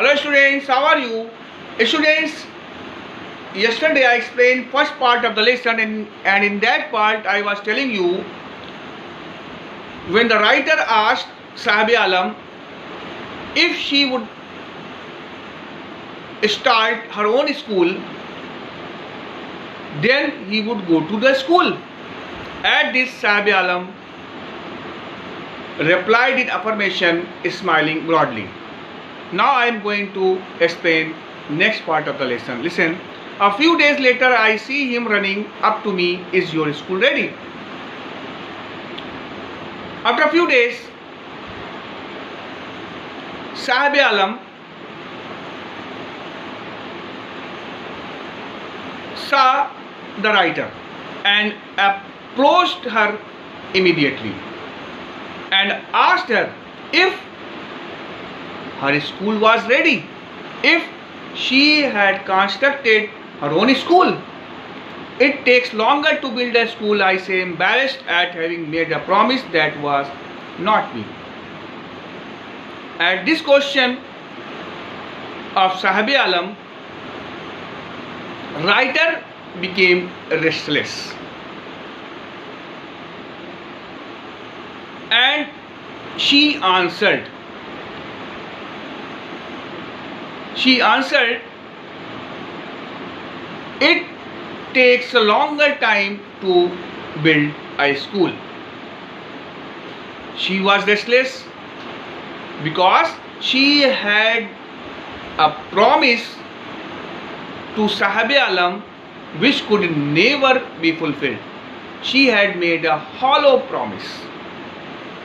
Hello students, how are you? Students, yesterday I explained first part of the lesson and in that part I was telling you when the writer asked Sahabi Alam if she would start her own school, then he would go to the school. At this Sahabi Alam replied in affirmation, smiling broadly. Now I am going to explain next part of the lesson. Listen. A few days later I see him running up to me, is your school ready? After a few days, Sahabi Alam saw the writer and approached her immediately and asked her if her school was ready, if she had constructed her own school. It takes longer to build a school, I say, embarrassed at having made a promise that was not me. At this question of Sahabi Alam, writer became restless and she answered, it takes a longer time to build a school. She was restless because she had a promise to Sahabi Alam which could never be fulfilled. She had made a hollow promise.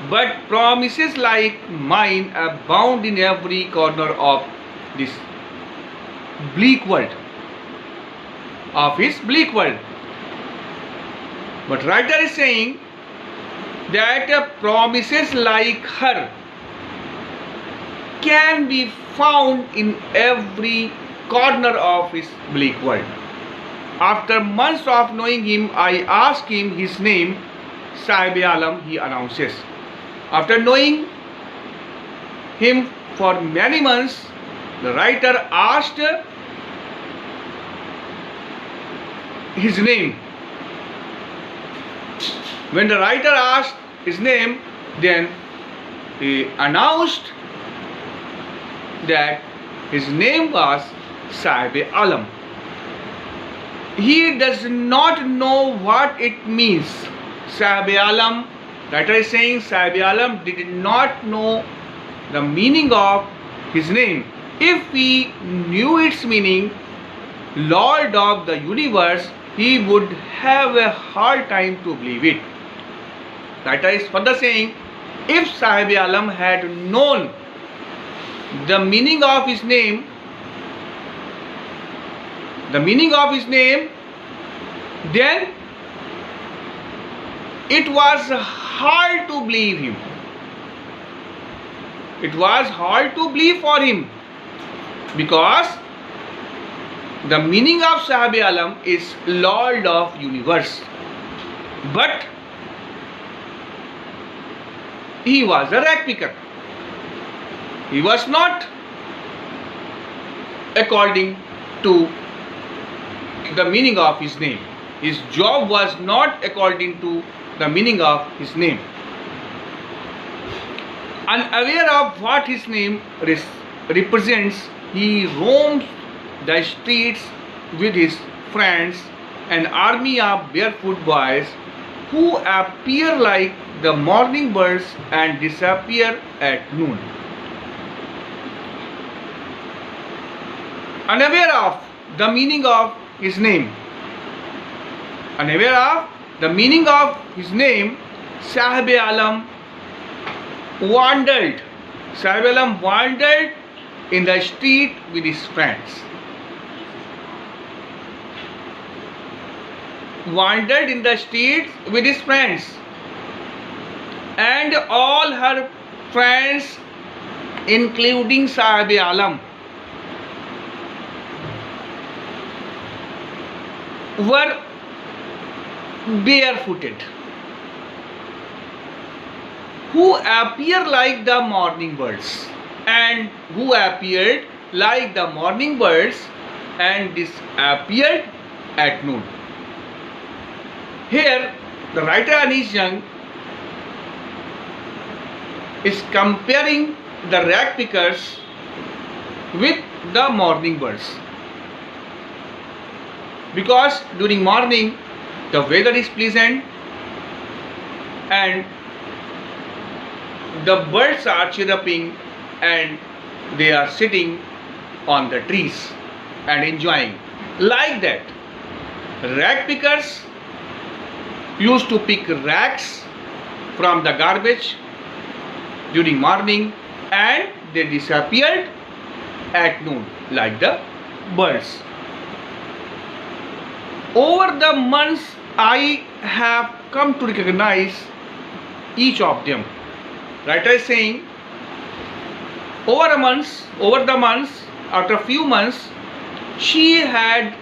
But promises like mine abound in every corner of this bleak world, of his bleak world. But writer is saying that promises like her can be found in every corner of his bleak world. After months of knowing him, I asked him his name. Sahabi Alam, he announces. After knowing him for many months, the writer asked his name. When the writer asked his name, then he announced that his name was Sahabi Alam. He does not know what it means. Sahabi Alam, writer is saying Sahabi Alam did not know the meaning of his name. If he knew its meaning, Lord of the universe, he would have a hard time to believe it. Writer is further saying, if Sahabi Alam had known the meaning of his name, then it was hard to believe him. It was hard to believe for him because the meaning of Sahabi Alam is Lord of universe. But he was a rag picker. He was not according to the meaning of his name. His job was not according to the meaning of his name. Unaware of what his name represents, he roams the streets with his friends, an army of barefoot boys who appear like the morning birds and disappear at noon. Unaware of the meaning of his name, Sahabi Alam wandered. Sahabi Alam wandered in the street with his friends. And all her friends, including Sahabi Alam, were barefooted, who appear like the morning birds and who appeared like the morning birds and disappeared at noon. Here, the writer Anish Jung is comparing the rag pickers with the morning birds, because during morning the weather is pleasant and the birds are chirping and they are sitting on the trees and enjoying. Like that, rag pickers used to pick rags from the garbage during morning and they disappeared at noon like the birds. Over the months, I have come to recognize each of them. Writer is saying, over the months, after a few months, she had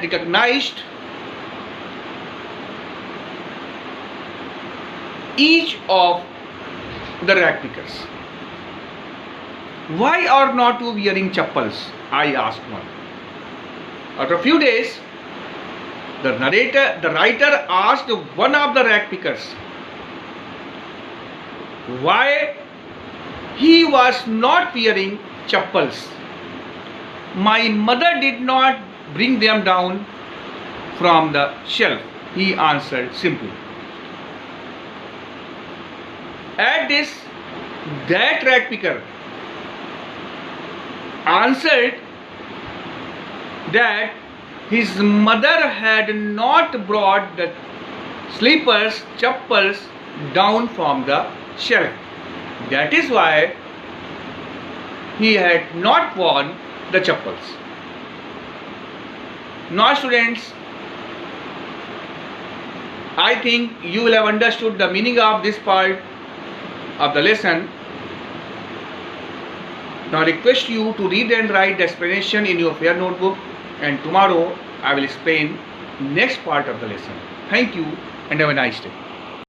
recognized each of the rag pickers. Why are not you wearing chappals? I asked one. After a few days, the writer asked one of the rag pickers why he was not wearing chappals. My mother did not bring them down from the shelf, he answered simply. At this, that rag picker answered that his mother had not brought the slippers, chappals down from the shelf. That is why he had not worn the chappals. Now students, I think you will have understood the meaning of this part of the lesson. Now I request you to read and write the explanation in your fair notebook, and tomorrow I will explain next part of the lesson. Thank you and have a nice day.